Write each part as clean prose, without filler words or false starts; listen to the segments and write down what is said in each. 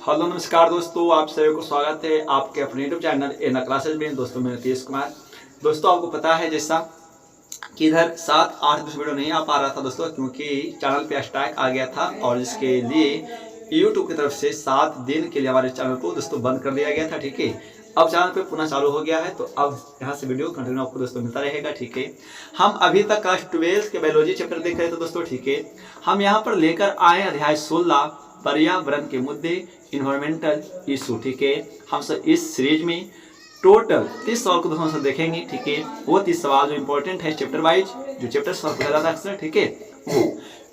Hello नमस्कार दोस्तों, आप सभी को स्वागत है आपके अपने यूट्यूब चैनल एना क्लासेज में। दोस्तों मैं नीतीश कुमार। दोस्तों आपको पता है जैसा कि इधर 7-8 दिन से वीडियो नहीं आ पा रहा था दोस्तों, क्योंकि चैनल पे स्ट्राइक आ गया था और इसके लिए यूट्यूब की तरफ से 7 दिन के लिए हमारे चैनल को दोस्तों बंद कर दिया गया था। ठीक है, अब चैनल पे पुनः चालू हो गया है, तो अब यहाँ से वीडियो कंटिन्यू आपको दोस्तों मिलता रहेगा। ठीक है, हम अभी तक क्लास 12 के बायोलॉजी चैप्टर देख रहे थे दोस्तों। ठीक है, हम यहाँ पर लेकर आए अध्याय 16 पर्यावरण के मुद्दे, इन्वायरमेंटल इशू। ठीक है, हम सब इस सीरीज में टोटल 30 सवाल को दोस्तों देखेंगे। ठीक है, वो 30 सवाल जो इंपॉर्टेंट है चैप्टर वाइज, जो चैप्टर सवाल पूछा जाता है अक्सर। ठीक है, वो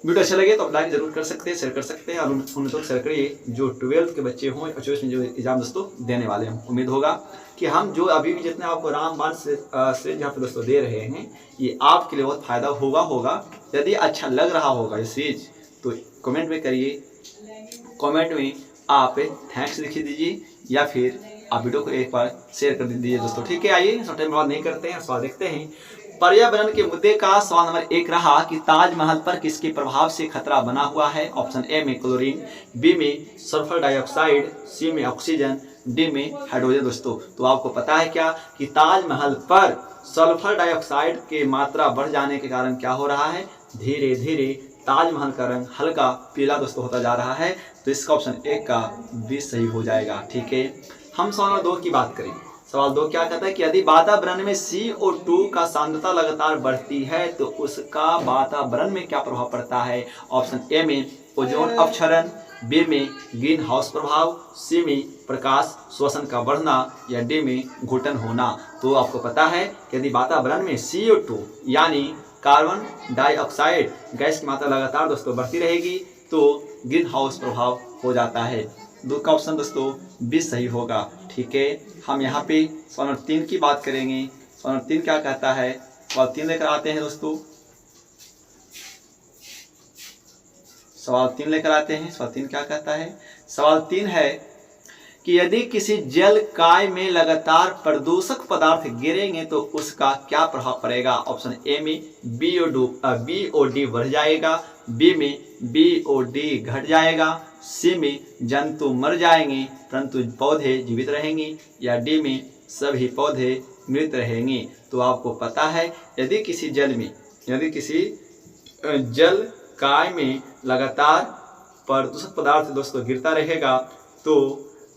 वीडियो अच्छा लगे तो आप लाइक जरूर कर सकते हैं, शेयर कर सकते हैं और उन तक शेयर करिए जो 12th के बच्चे हों और 24 में जो एग्जाम दोस्तों देने वाले हैं। उम्मीद होगा कि हम जो अभी भी जितने आपको रामबाण सीरीज यहाँ पे दोस्तों दे रहे हैं, ये आपके लिए बहुत फायदा होगा। यदि अच्छा लग रहा होगा ये सीरीज तो कमेंट में करिए, कमेंट में आप थैंक्स लिख दीजिए या फिर आप वीडियो को एक बार शेयर कर दीजिए दोस्तों। ठीक है, आइए टाइम बात नहीं करते हैं, सवाल देखते हैं। पर्यावरण के मुद्दे का सवाल नंबर 1 रहा कि ताजमहल पर किसके प्रभाव से खतरा बना हुआ है। ऑप्शन ए में क्लोरीन, बी में सल्फर डाइऑक्साइड, सी में ऑक्सीजन, डी में हाइड्रोजन। दोस्तों तो आपको पता है क्या कि ताजमहल पर सल्फर डाइऑक्साइड की मात्रा बढ़ जाने के कारण क्या हो रहा है, धीरे धीरे ताजमहल का रंग हल्का पीला दोस्तों होता जा रहा है। तो इसका ऑप्शन 1 का भी सही हो जाएगा। ठीक है, हम सवाल 2 की बात करें। सवाल 2 क्या कहता है कि यदि वातावरण में CO2 का सांद्रता लगातार बढ़ती है तो उसका वातावरण में क्या प्रभाव पड़ता है। ऑप्शन ए में ओजोन अपक्षरण, बी में ग्रीन हाउस प्रभाव, सी में प्रकाश श्वसन का बढ़ना या डी में घुटन होना। तो आपको पता है कि यदि वातावरण में CO2 यानी कार्बन डाइऑक्साइड गैस की मात्रा लगातार दोस्तों बढ़ती रहेगी तो ग्रीन हाउस प्रभाव हो जाता है। 2 का ऑप्शन दोस्तों भी सही होगा। ठीक है, हम यहाँ पे सवाल 3 की बात करेंगे। सवाल 3 क्या कहता है, सवाल 3 लेकर आते हैं दोस्तों। सवाल 3 लेकर आते हैं। सवाल 3 क्या कहता है, सवाल 3 है कि यदि किसी जल काय में लगातार प्रदूषक पदार्थ गिरेंगे तो उसका क्या प्रभाव पड़ेगा। ऑप्शन ए में BOD बढ़ जाएगा, बी में BOD घट जाएगा, सी में जंतु मर जाएंगे परंतु पौधे जीवित रहेंगे या डी में सभी पौधे मृत रहेंगे। तो आपको पता है यदि किसी जल काय में लगातार प्रदूषक पदार्थ दोस्तों गिरता रहेगा तो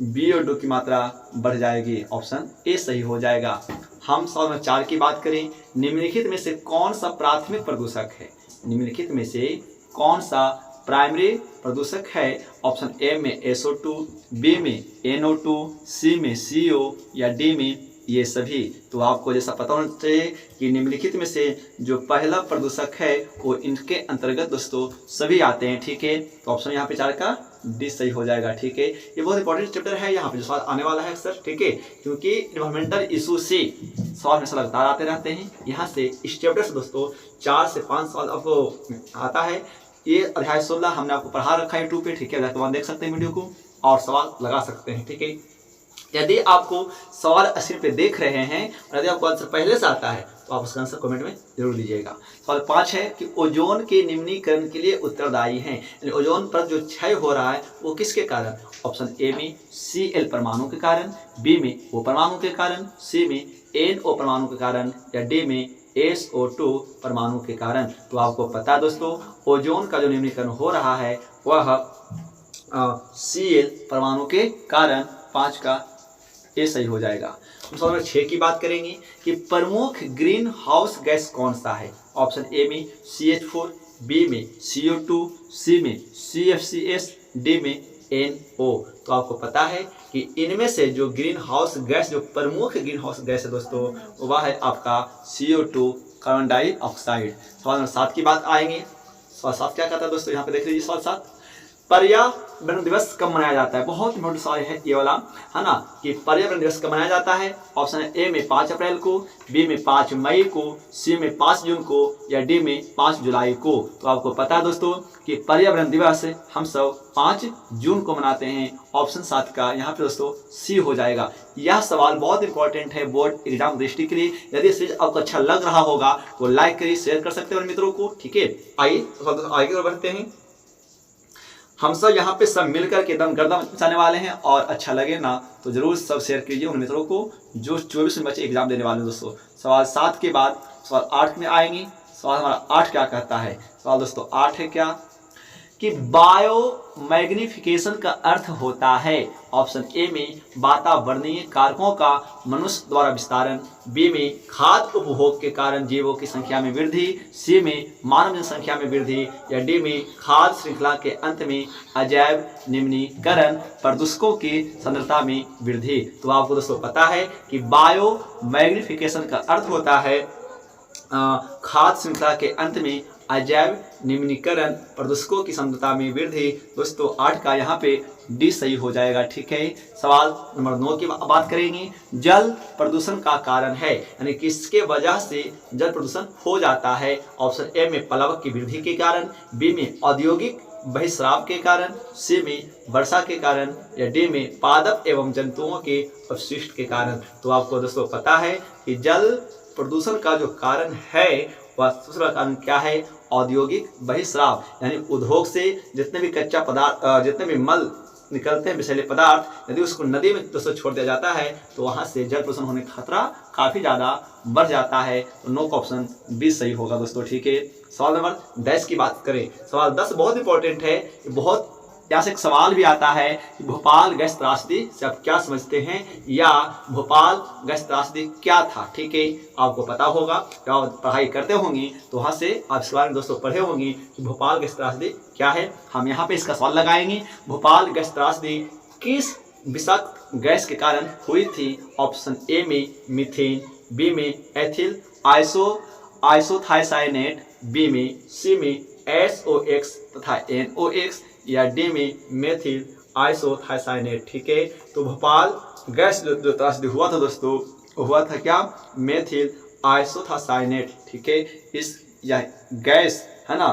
BOD की मात्रा बढ़ जाएगी। ऑप्शन ए सही हो जाएगा। हम सवाल नंबर 4 की बात करें। निम्नलिखित में से कौन सा प्राथमिक प्रदूषक है। निम्नलिखित में से कौन सा प्राइमरी प्रदूषक है। ऑप्शन ए में SO2, बी में NO2, सी में CO या डी में ये सभी। तो आपको जैसा पता होना चाहिए कि निम्नलिखित में से जो पहला प्रदूषक है वो इनके अंतर्गत दोस्तों सभी आते हैं। ठीक है, तो ऑप्शन यहाँ पे 4 का डी सही हो जाएगा। ठीक है, ये बहुत इंपॉर्टेंट चैप्टर है, यहाँ पे जो सवाल आने वाला है अक्सर। ठीक है, क्योंकि इन्वायरमेंटल इशू से सवाल हमेशा लगातार आते रहते हैं। यहाँ से इस चैप्टर से दोस्तों 4 से 5 सवाल आपको आता है। ये अध्याय 16 हमने आपको पढ़ा रखा है यूट्यूब पे। ठीक है, तो देख सकते हैं वीडियो को और सवाल लगा सकते हैं। ठीक है, यदि आपको सवाल स्क्रीन पे देख रहे हैं और यदि आपको आंसर पहले से आता है तो आप उसका आंसर कमेंट में जरूर दीजिएगा। सवाल 5 है कि ओजोन के निम्नीकरण के लिए उत्तरदायी हैं। यानी ओजोन पर जो क्षय हो रहा है वो किसके कारण। ऑप्शन ए में Cl परमाणु के कारण, बी में O परमाणु के कारण, सी में NO परमाणु के कारण या डी में SO2 परमाणु के कारण। तो आपको पता है दोस्तों ओजोन का जो निम्नीकरण हो रहा है वह Cl परमाणु के कारण। 5 का ये सही हो जाएगा। हम सवाल नंबर 6 की बात करेंगे कि प्रमुख ग्रीन हाउस गैस कौन सा है। ऑप्शन ए में CH4, बी में CO2, सी में CFCS, डी में NO। तो आपको पता है कि इनमें से जो ग्रीन हाउस गैस, जो प्रमुख ग्रीन हाउस गैस है दोस्तों वह है आपका CO2 कार्बन डाइऑक्साइड। सवाल नंबर 7 की बात आएंगे। सवाल 7 क्या कहता है दोस्तों, यहाँ पे देख लीजिए। सवाल 7, पर्यावरण दिवस कब मनाया जाता है। बहुत इंपॉर्टेंट सवाल है ये वाला, है ना, कि पर्यावरण दिवस कब मनाया जाता है। ऑप्शन ए में 5 अप्रैल को, बी में 5 मई को, सी में 5 जून को या डी में 5 जुलाई को। तो आपको पता है दोस्तों कि पर्यावरण दिवस हम सब 5 जून को मनाते हैं। ऑप्शन 7 का यहाँ पे दोस्तों सी हो जाएगा। यह सवाल बहुत इंपॉर्टेंट है बोर्ड एग्जाम दृष्टि के लिए। यदि सीरीज आपको अच्छा लग रहा होगा तो लाइक करिए, शेयर कर सकते हैं और मित्रों को। ठीक है, आइए आगे बढ़ते हैं। हम सब यहाँ पे सब मिलकर के एकदम गर्दा मचाने वाले हैं, और अच्छा लगे ना तो जरूर सब शेयर कीजिए उन मित्रों को जो 24 में बच्चे एग्जाम देने वाले हैं दोस्तों। सवाल 7 के बाद सवाल 8 में आएंगे। सवाल हमारा 8 क्या कहता है? सवाल दोस्तों 8 है क्या कि बायो मैग्निफिकेशन का अर्थ होता है ऑप्शन ए में वातावरणीय कारकों का मनुष्य द्वारा विस्तारण, बी में खाद्य उपभोग के कारण जीवों की संख्या में वृद्धि, सी में मानव जनसंख्या में वृद्धि, या डी में खाद्य श्रृंखला के अंत में अजैव निम्नीकरण प्रदूषकों की सांद्रता में वृद्धि। तो आपको दोस्तों पता है कि बायो मैग्निफिकेशन का अर्थ होता है खाद्य श्रृंखला के अंत में अजैव निम्नीकरण प्रदूषकों की सांद्रता में वृद्धि। दोस्तों 8 का यहाँ पे डी सही हो जाएगा। ठीक है, सवाल नंबर 9 की बात करेंगे। जल प्रदूषण का कारण है, यानी किसके वजह से जल प्रदूषण हो जाता है? ऑप्शन ए में प्लवक की वृद्धि के कारण, बी में औद्योगिक बहिस्राव के कारण, सी में वर्षा के कारण, या डी में पादप एवं जंतुओं के अपशिष्ट के कारण। तो आपको दोस्तों पता है कि जल प्रदूषण का जो कारण है वह दूसरा कारण क्या है? औद्योगिक बहिस्राव, यानी उद्योग से जितने भी कच्चा पदार्थ, जितने भी मल निकलते हैं विषैले पदार्थ, यदि उसको नदी में दोस्तों छोड़ दिया जाता है तो वहां से जल प्रदूषण होने का खतरा काफी ज्यादा बढ़ जाता है। तो नो का ऑप्शन बी सही होगा दोस्तों। ठीक है, सवाल नंबर 10 की बात करें। सवाल 10 बहुत इंपॉर्टेंट है, बहुत यहाँ से एक सवाल भी आता है कि भोपाल गैस त्रासदी से आप क्या समझते हैं, या भोपाल गैस त्रासदी क्या था? ठीक है, आपको पता होगा, जब आप पढ़ाई करते होंगे तो वहाँ से आप इस बारे में दोस्तों पढ़े होंगे कि भोपाल गैस त्रासदी क्या है। हम यहाँ पे इसका सवाल लगाएंगे, भोपाल गैस त्रासदी किस विषाक्त गैस के कारण हुई थी? ऑप्शन ए में मीथेन, बी में एथिल आइसोथाइसाइनेट, बी में सी में SOX तथा NOx, या डी में मेथिल आइसोथाइसाइनेट। ठीक है, तो भोपाल गैस जो त्रासदी हुआ था दोस्तों, हुआ था क्या? मेथिल आइसोथाइसाइनेट। ठीक है, इस यह गैस है ना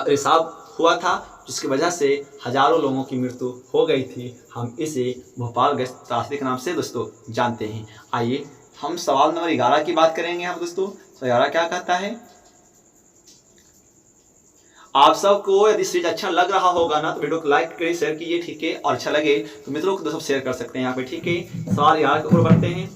रिसाव हुआ था, जिसकी वजह से हजारों लोगों की मृत्यु हो गई थी। हम इसे भोपाल गैस त्रासदी के नाम से दोस्तों जानते हैं। आइए हम सवाल नंबर 11 की बात करेंगे। हम दोस्तों 11 क्या कहता है? आप सबको यदि सीरीज अच्छा लग रहा होगा ना तो वीडियो को लाइक करिए, शेयर कीजिए। ठीक है, और अच्छा लगे तो मित्रों को दोस्तों शेयर कर सकते हैं यहाँ पे। ठीक है, सवाल 11 के ऊपर बढ़ते हैं,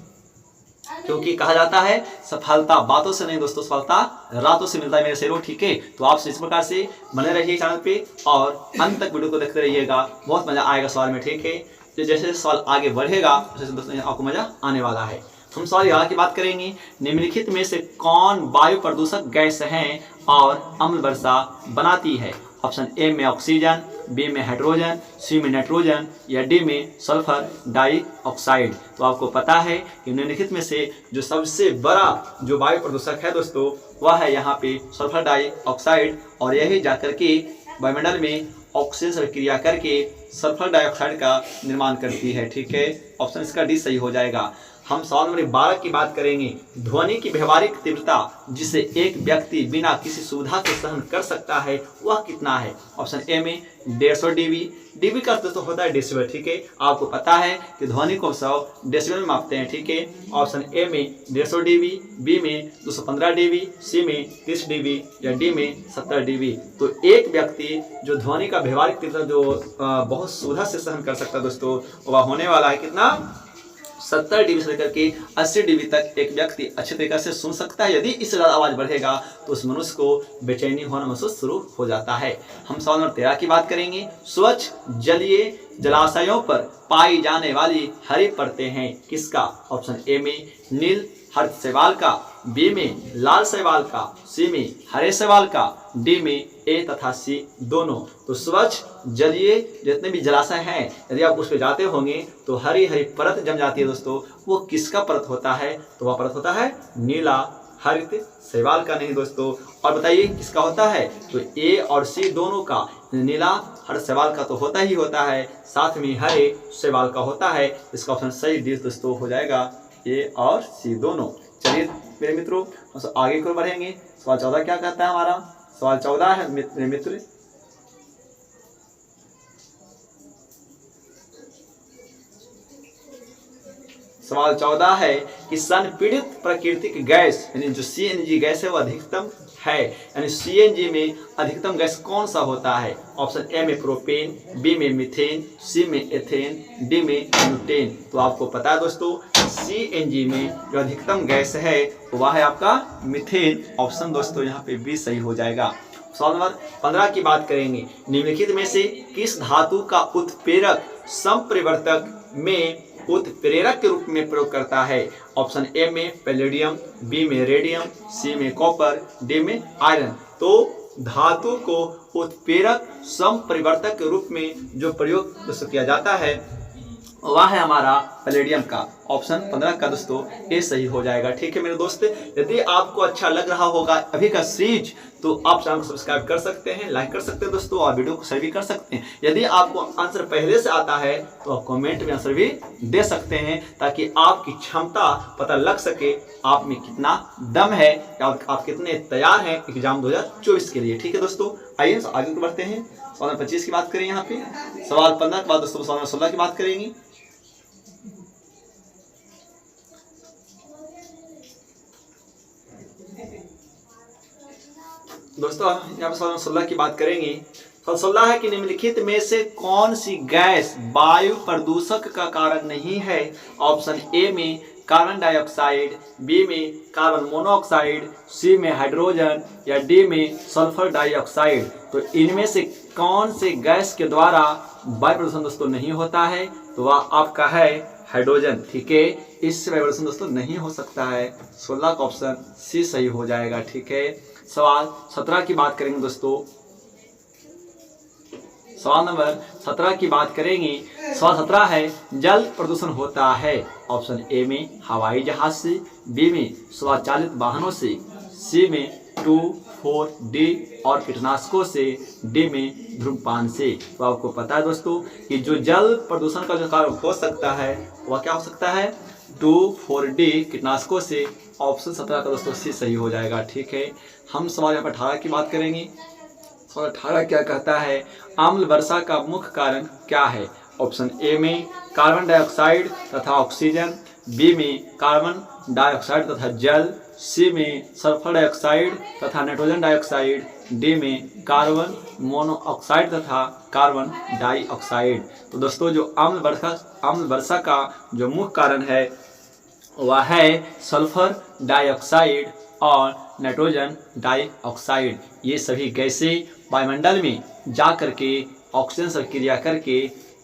क्योंकि कहा जाता है सफलता बातों से नहीं दोस्तों, सफलता रातों से मिलता है मेरे शेरों। ठीक है, तो आप इस प्रकार से बने रहिए चैनल पे और अंत तक वीडियो को देखते रहिएगा, बहुत मजा आएगा सवाल में। ठीक है, तो जैसे सवाल आगे बढ़ेगा वैसे दोस्तों आपको मजा आने वाला है। हम सवाल 11 की बात करेंगे। निम्नलिखित में से कौन वायु प्रदूषक गैस है और अम्ल वर्षा बनाती है? ऑप्शन ए में ऑक्सीजन, बी में हाइड्रोजन, सी में नाइट्रोजन, या डी में सल्फर डाइऑक्साइड। तो आपको पता है कि निम्नलिखित में से जो सबसे बड़ा जो वायु प्रदूषक है दोस्तों वह है यहाँ पे सल्फर डाइऑक्साइड, और यही जाकर के वायुमंडल में ऑक्सीजन से क्रिया करके सल्फर डाइऑक्साइड का निर्माण करती है। ठीक है, ऑप्शन इसका डी सही हो जाएगा। हम सवाल नंबर 12 की बात करेंगे। ध्वनि की व्यवहारिक तीव्रता जिसे एक व्यक्ति बिना किसी सुविधा के सहन कर सकता है वह कितना है? ऑप्शन ए में 150 dB, dB का अर्थ तो होता है डेसिबल। ठीक है, आपको पता है कि ध्वनि को 100 डेसिबल में मापते हैं। ठीक है, ऑप्शन ए में 150 dB, बी में 215 dB, सी में 30 dB, या डी में 70 dB। तो एक व्यक्ति जो ध्वनि का व्यवहारिक तीव्रता जो बहुत सुविधा से सहन कर सकता है दोस्तों वह होने वाला है कितना? 70 dB से लेकर के 80 dB तक एक व्यक्ति अच्छे तरीके से सुन सकता है। यदि इससे ज़्यादा आवाज़ बढ़ेगा तो उस मनुष्य को बेचैनी होना महसूस शुरू हो जाता है। हम सवाल नंबर 13 की बात करेंगे। स्वच्छ जलीय जलाशयों पर पाई जाने वाली हरी परतें हैं किसका? ऑप्शन ए में नील हरित शैवाल का, बी में लाल शैवाल का, सी में हरे शैवाल का, डी में ए तथा सी दोनों। तो स्वच्छ जलीय जितने भी जलाशय हैं यदि आप उस पर जाते होंगे तो हरी हरी परत जम जाती है दोस्तों, वो किसका परत होता है? तो वह परत होता है नीला हरित शैवाल का। नहीं दोस्तों, और बताइए किसका होता है? तो ए और सी दोनों का। नीला हरित शैवाल का तो होता ही होता है, साथ में हरे शैवाल का होता है। इसका ऑप्शन सही डी दोस्तों हो जाएगा, ए और सी दोनों। चलिए मेरे मित्रों हम आगे को बढ़ेंगे। सवाल 14 क्या कहता है हमारा? सवाल 14 है मेरे मित्र, सवाल 14 है कि संपीड़ित प्राकृतिक गैस यानी जो CNG गैस है वह अधिकतम है, यानी सीएनजी में अधिकतम गैस कौन सा होता है? ऑप्शन ए में प्रोपेन, बी में मीथेन, सी में एथेन, डी में ब्यूटेन। तो आपको पता है दोस्तों सीएनजी में जो अधिकतम गैस है वह है आपका मीथेन। ऑप्शन दोस्तों यहाँ पे बी सही हो जाएगा। सवाल नंबर 15 की बात करेंगे। निम्नलिखित में से किस धातु का उत्प्रेरक संप्रेरक में उत्प्रेरक के रूप में प्रयोग करता है? ऑप्शन ए में पैलेडियम, बी में रेडियम, सी में कॉपर, डी में आयरन। तो धातु को उत्प्रेरक संप्रेरक के रूप में जो प्रयोग दोस्तों किया जाता है वह है हमारा पैलेडियम का। ऑप्शन 15 का दोस्तों ये सही हो जाएगा। ठीक है मेरे दोस्त, यदि आपको अच्छा लग रहा होगा अभी का सीरीज तो आप चैनल को सब्सक्राइब कर सकते हैं, लाइक कर सकते हैं दोस्तों, और वीडियो को शेयर भी कर सकते हैं। यदि आपको आंसर पहले से आता है तो आप कमेंट में आंसर भी दे सकते हैं, ताकि आपकी क्षमता पता लग सके, आप में कितना दम है, आप कितने तैयार हैं एग्जाम 2024 के लिए। ठीक है दोस्तों, आइए आगे बढ़ते हैं। सवाल 25 की बात करें यहाँ पे। सवाल 15 के बाद दोस्तों सवाल 16 की बात करेंगे। दोस्तों यहाँ पर सवाल 16 की बात करेंगे। सवाल 16 है कि निम्नलिखित में से कौन सी गैस वायु प्रदूषक का कारण नहीं है? ऑप्शन ए में कार्बन डाइऑक्साइड, बी में कार्बन मोनोऑक्साइड, सी में हाइड्रोजन, या डी में सल्फर डाइऑक्साइड। तो इनमें से कौन से गैस के द्वारा वायु प्रदूषण दोस्तों नहीं होता है? तो वह आपका है हाइड्रोजन। ठीक है, इससे वायु प्रदूषण दोस्तों नहीं हो सकता है। 16 का ऑप्शन सी सही हो जाएगा। ठीक है, सवाल 17 की बात करेंगे दोस्तों। सवाल नंबर 17 की बात करेंगे। सवाल 17 है जल प्रदूषण होता है ऑप्शन ए में हवाई जहाज से, बी में स्वचालित वाहनों से, सी में 2, 4, डी और कीटनाशकों से, डी में धूम्रपान से। तो आपको पता है दोस्तों कि जो जल प्रदूषण का जो कारण हो सकता है वह क्या हो सकता है? 2, 4, डी कीटनाशकों से। ऑप्शन 17 का दोस्तों सी सही हो जाएगा। ठीक है, हम सवाल यहाँ पर 18 की बात करेंगे। सवाल 18 क्या कहता है? अम्ल वर्षा का मुख्य कारण क्या है? ऑप्शन ए में कार्बन डाइऑक्साइड तथा ऑक्सीजन, बी में कार्बन डाइऑक्साइड तथा जल, सी में सल्फर डाइऑक्साइड तथा नाइट्रोजन डाइऑक्साइड, डी में कार्बन मोनोऑक्साइड तथा कार्बन डाइऑक्साइड। तो दोस्तों जो अम्ल वर्षा का जो मुख्य कारण है वह है सल्फर डाइऑक्साइड और नाइट्रोजन डाइऑक्साइड। ये सभी गैसें वायुमंडल में जा करके ऑक्सीजन से क्रिया करके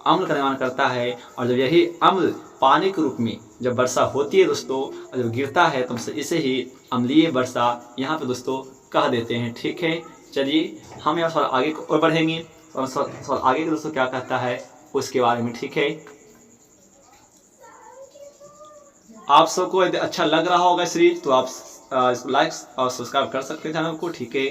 अम्ल का निर्माण करता है, और जब यही अम्ल पानी के रूप में जब वर्षा होती है दोस्तों और जब गिरता है तो इसे ही अम्लीय वर्षा यहाँ पे दोस्तों कह देते हैं। ठीक है, चलिए हम यहाँ सवाल आगे और बढ़ेंगे और सवाल आगे दोस्तों क्या कहता है उसके बारे में। ठीक है, आप सबको यदि अच्छा लग रहा होगा सीरीज तो आप इसको लाइक और सब्सक्राइब कर सकते हैं चैनल को। ठीक है,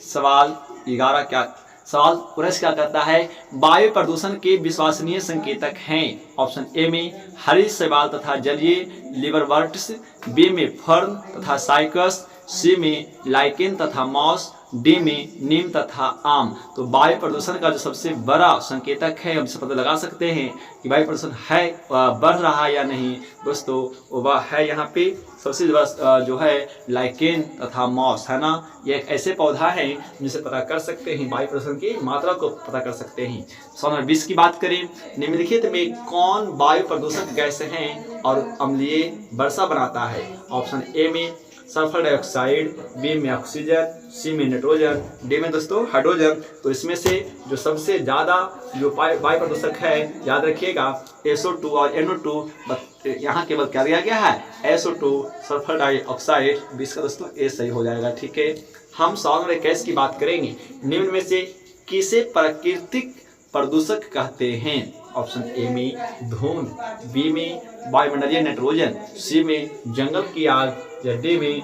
सवाल 11 क्या कहता है? वायु प्रदूषण के विश्वसनीय संकेतक हैं। ऑप्शन ए में हरी शैवाल तथा जलीय लिवरवर्ट्स, बी में फर्न तथा साइकस, सी में लाइकेन तथा मॉस, डी में नीम तथा आम। तो वायु प्रदूषण का जो सबसे बड़ा संकेतक है हम इसे पता लगा सकते हैं कि वायु प्रदूषण है बढ़ रहा है या नहीं दोस्तों, वह है यहाँ पे सबसे बड़ा जो है लाइकेन तथा मॉस है ना। ये एक ऐसे पौधा है जिसे पता कर सकते हैं वायु प्रदूषण की मात्रा को पता कर सकते हैं। सवाल नंबर 20 की बात करें। निम्नलिखित में कौन वायु प्रदूषक गैस हैं और अम्लीय वर्षा बनाता है? ऑप्शन ए में सल्फर डाइऑक्साइड, बी में ऑक्सीजन, सी में नाइट्रोजन, डी में दोस्तों हाइड्रोजन। तो इसमें से जो सबसे ज़्यादा जो वायु प्रदूषक है याद रखिएगा SO2 और NO2, यहाँ केवल क्या दिया गया है SO2 सल्फर डाइऑक्साइड। 20 का दोस्तों ए सही हो जाएगा। ठीक है, हम सवाल नंबर 21 की बात करेंगे। निम्न में से किसे प्राकृतिक प्रदूषक कहते हैं? ऑप्शन ए में धूल, बी में वायुमंडलीय नाइट्रोजन, सी में जंगल की आग, या डी में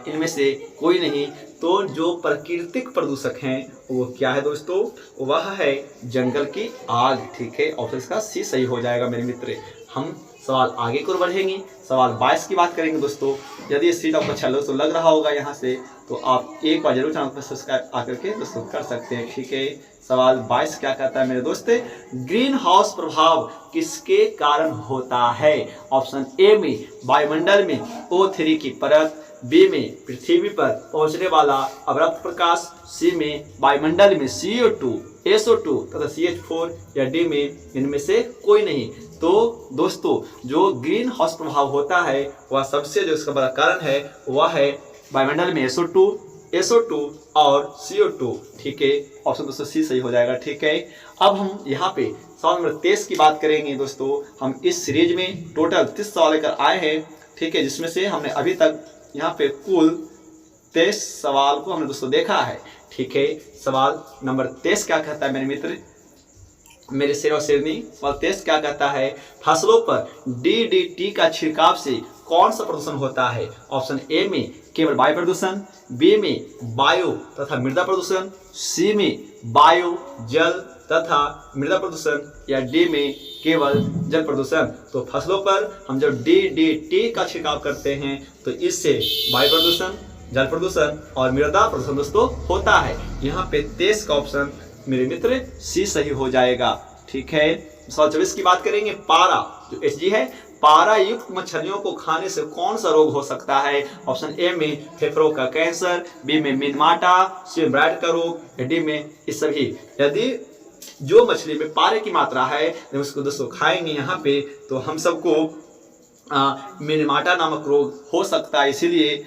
इनमें से कोई नहीं। तो जो प्राकृतिक प्रदूषक हैं वो क्या है दोस्तों? वह है जंगल की आग। ठीक है, ऑप्शन इसका सी सही हो जाएगा मेरे मित्र। हम सवाल आगे को बढ़ेंगे। सवाल 22 की बात करेंगे दोस्तों। यदि सीट आपको अच्छा लग रहा होगा यहाँ से तो आप एक बार जरूर चैनल पर सब्सक्राइब आकर के दोस्तों कर सकते हैं। ठीक है, सवाल 22 क्या कहता है मेरे दोस्त? ग्रीन हाउस प्रभाव किसके कारण होता है? ऑप्शन ए में वायुमंडल में O3 की परत, बी में पृथ्वी पर पहुंचने वाला अवरक्त प्रकाश, सी में वायुमंडल में CO2, SO2 तथा CH4 या डी में इनमें से कोई नहीं। तो दोस्तों जो ग्रीन हाउस प्रभाव होता है वह सबसे जो इसका बड़ा कारण है वह है वायुमंडल में SO2 और CO2। ठीक है, ऑप्शन दोस्तों सी सही हो जाएगा। ठीक है, अब हम यहाँ पे सवाल नंबर 23 की बात करेंगे। दोस्तों हम इस सीरीज में टोटल 30 सवाल लेकर आए हैं। ठीक है, जिसमें से हमने अभी तक यहाँ पे कुल 23 सवाल को हमने दोस्तों देखा है। ठीक है, सवाल नंबर 23 क्या कहता है मेरे मित्र, मेरे शेर और शेरनी, सवाल 23 क्या कहता है, फसलों पर DDT का छिड़काव से कौन सा प्रदूषण होता है? ऑप्शन ए में केवल वायु प्रदूषण, बी में वायु तथा मृदा प्रदूषण, सी में वायु जल तथा मृदा प्रदूषण या डी में केवल जल प्रदूषण। तो फसलों पर हम जब DDT का छिड़काव करते हैं तो इससे वायु प्रदूषण, जल प्रदूषण और मृदा प्रदूषण दोस्तों होता है। यहाँ पे 23 का ऑप्शन मेरे मित्र सी सही हो जाएगा। ठीक है, सवाल 24 की बात करेंगे। पारा जो HG है, पारा युक्त मछलियों को खाने से कौन सा रोग हो सकता है? ऑप्शन ए में फेफड़ों का कैंसर, बी में मिनमाटा, सी में ब्राइट का रोग, डी में इस सभी। यदि जो मछली में पारे की मात्रा है उसको दोस्तों खाएंगे यहाँ पे तो हम सबको मिनमाटा नामक रोग हो सकता है। इसीलिए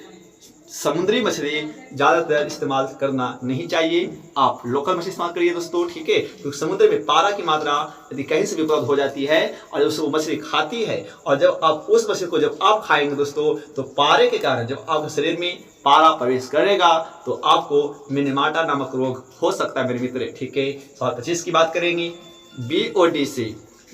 समुद्री मछली ज़्यादातर इस्तेमाल करना नहीं चाहिए, आप लोकल मछली इस्तेमाल करिए दोस्तों। ठीक है, तो समुद्र में पारा की मात्रा यदि कहीं से भी उपलब्ध हो जाती है और जब वो मछली खाती है और जब आप उस मछली को जब आप खाएंगे दोस्तों तो पारे के कारण जब आपके शरीर में पारा प्रवेश करेगा तो आपको मिनमाटा नामक रोग हो सकता है मेरे मित्र। ठीक है, सवाल 25 की बात करेंगे।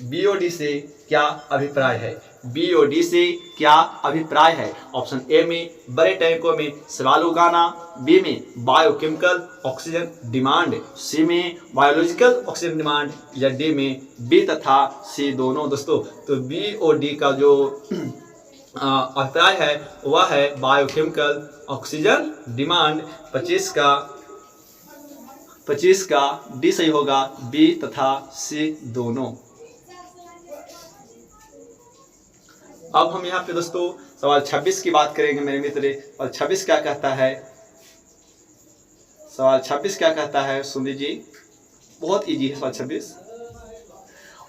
BOD से क्या अभिप्राय है? BOD से क्या अभिप्राय है? ऑप्शन ए में बड़े टैंकों में शैवाल उगाना, बी में बायोकेमिकल ऑक्सीजन डिमांड, सी में बायोलॉजिकल ऑक्सीजन डिमांड या डी में बी तथा सी दोनों दोस्तों। तो BOD का जो अभिप्राय है वह है बायोकेमिकल ऑक्सीजन डिमांड। 25 का डी सही होगा, बी तथा सी दोनों। अब हम यहाँ पे दोस्तों सवाल 26 की बात करेंगे मेरे मित्र। और 26 क्या कहता है, सवाल 26 क्या कहता है सुन लीजिए, बहुत इजी है सवाल 26।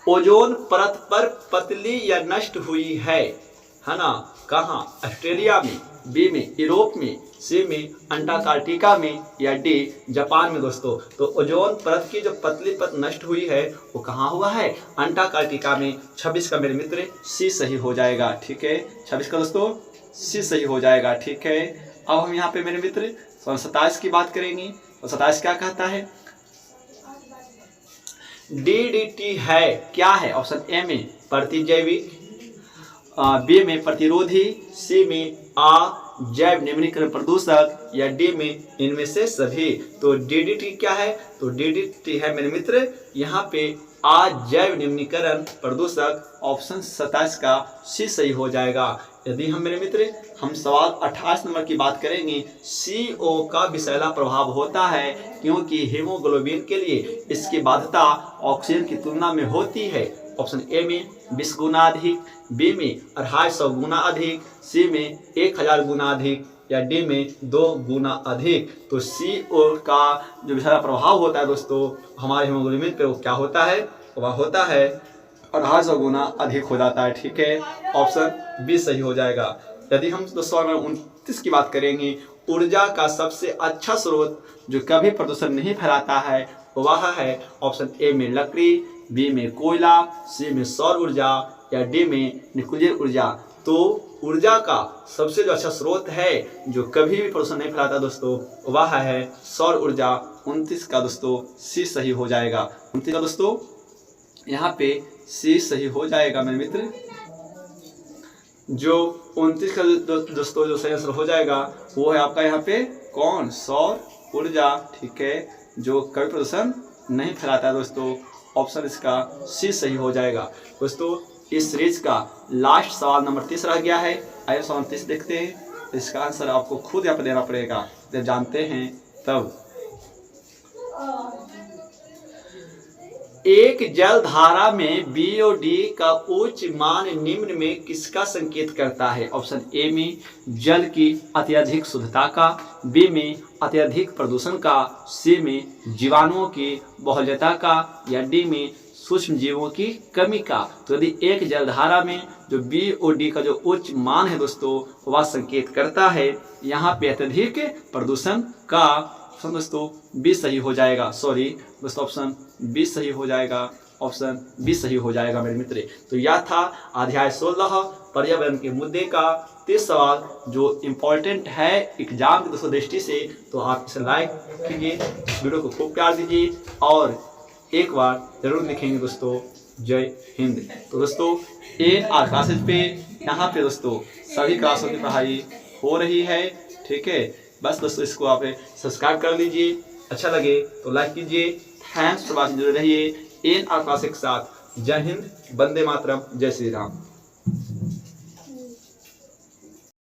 ओजोन परत पर पतली या नष्ट हुई है ना? कहाँ? ऑस्ट्रेलिया में, बी में यूरोप में, सी में अंटार्कटिका में या डी जापान में दोस्तों। तो ओजोन परत की जो पतली परत नष्ट हुई है वो कहाँ हुआ है? अंटार्कटिका में। 26 का मेरे मित्र सी सही हो जाएगा। ठीक है, 26 का दोस्तों सी सही हो जाएगा। ठीक है, अब हम यहाँ पे मेरे मित्र 27 की बात करेंगे। और 27 क्या कहता है, DDT है क्या है? ऑप्शन ए में प्रतिजैविक, बी में प्रतिरोधी, सी में जैव निम्नीकरण प्रदूषक या डी में इनमें से सभी। तो DDT क्या है? तो DDT है मेरे मित्र यहाँ पे जैव निम्नीकरण प्रदूषक। ऑप्शन 27 का सी सही हो जाएगा। यदि हम मेरे मित्र हम सवाल 28 नंबर की बात करेंगे। CO का विषैला प्रभाव होता है क्योंकि हीमोग्लोबिन के लिए इसकी बाध्यता ऑक्सीजन की तुलना में होती है। ऑप्शन ए में 20 गुना अधिक, बी में 250 गुना अधिक, सी में 1000 गुना अधिक या डी में 2 गुना अधिक। तो CO का जो विषैला प्रभाव होता है दोस्तों हमारे हीमोग्लोबिन पे वो क्या होता है? वह होता है 250 गुना अधिक हो जाता है। ठीक है, ऑप्शन बी सही हो जाएगा। यदि हम दोस्तों 29 की बात करेंगे, ऊर्जा का सबसे अच्छा स्रोत जो कभी प्रदूषण नहीं फैलाता है वह है ऑप्शन ए में लकड़ी, बी में कोयला, सी में सौर ऊर्जा या डी में न्यूक्लियर ऊर्जा। तो ऊर्जा का सबसे जो अच्छा स्रोत है जो कभी भी प्रदूषण नहीं फैलाता दोस्तों वह है सौर ऊर्जा। 29 का दोस्तों सी सही हो जाएगा। 29 का दोस्तों यहाँ पे सी सही हो जाएगा मेरे मित्र। जो 29 का दोस्तों जो सही आंसर हो जाएगा वो है आपका यहाँ पे कौन? सौर ऊर्जा। ठीक है, जो कभी प्रदूषण नहीं फैलाता दोस्तों। ऑप्शन इसका सी सही हो जाएगा। दोस्तों इस सीरीज का लास्ट सवाल नंबर 30 रह गया है। आइए सवाल 30 देखते हैं। इसका आंसर आपको खुद यहाँ पर देना पड़ेगा, जब जानते हैं तब। एक जल धारा में बी और डी का उच्च मान निम्न में किसका संकेत करता है? ऑप्शन ए में जल की अत्यधिक शुद्धता का, बी में अत्यधिक प्रदूषण का, सी में जीवाणुओं की बहुलता का, या डी में सूक्ष्म जीवों की कमी का। तो यदि एक जलधारा में जो बी और डी का जो उच्च मान है दोस्तों, वह संकेत करता है यहाँ पे अत्यधिक प्रदूषण का। दोस्तों बी सही हो जाएगा, सॉरी दोस्तों ऑप्शन बी सही हो जाएगा, ऑप्शन बी सही हो जाएगा मेरे मित्र। तो यह था अध्याय 16 पर्यावरण के मुद्दे का 30 सवाल जो इम्पोर्टेंट है एग्जाम की दोस्तों दृष्टि से। तो आप इसे लाइक कीजिए, वीडियो को खूब प्यार दीजिए और एक बार जरूर लिखेंगे दोस्तों जय हिंद। तो दोस्तों ANR क्लासेज पे यहाँ पे दोस्तों सभी क्लासों की पढ़ाई हो रही है, ठीक है। बस दोस्तों इसको आप सब्सक्राइब कर लीजिए, अच्छा लगे तो लाइक कीजिए। थैंक्स फॉर वॉचिंग, जुड़े रहिए ANR क्लासेज के साथ। जय हिंद, वंदे मातरम, जय श्री राम।